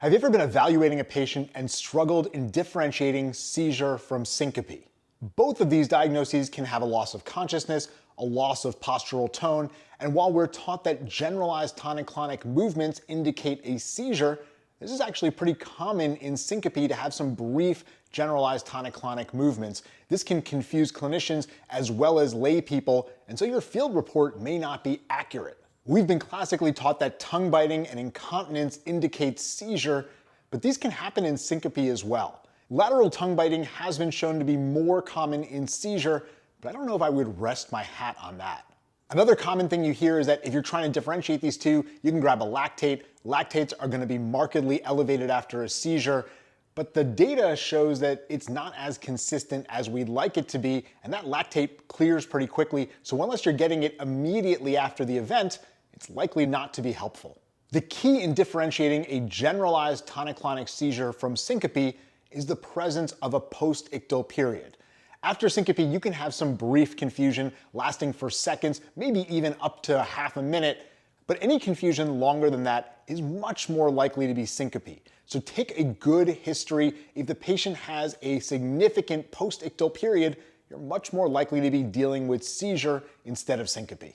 Have you ever been evaluating a patient and struggled in differentiating seizure from syncope? Both of these diagnoses can have a loss of consciousness, a loss of postural tone, and while we're taught that generalized tonic-clonic movements indicate a seizure, this is actually pretty common in syncope to have some brief generalized tonic-clonic movements. This can confuse clinicians as well as lay people, and so your field report may not be accurate. We've been classically taught that tongue biting and incontinence indicates seizure, but these can happen in syncope as well. Lateral tongue biting has been shown to be more common in seizure, but I don't know if I would rest my hat on that. Another common thing you hear is that if you're trying to differentiate these two, you can grab a lactate. Lactates are going to be markedly elevated after a seizure, but the data shows that it's not as consistent as we'd like it to be, and that lactate clears pretty quickly, so unless you're getting it immediately after the event, it's likely not to be helpful. The key in differentiating a generalized tonic-clonic seizure from syncope is the presence of a post-ictal period. After syncope, you can have some brief confusion lasting for seconds, maybe even up to half a minute, but any confusion longer than that is much more likely to be syncope. So take a good history. If the patient has a significant post-ictal period, you're much more likely to be dealing with seizure instead of syncope.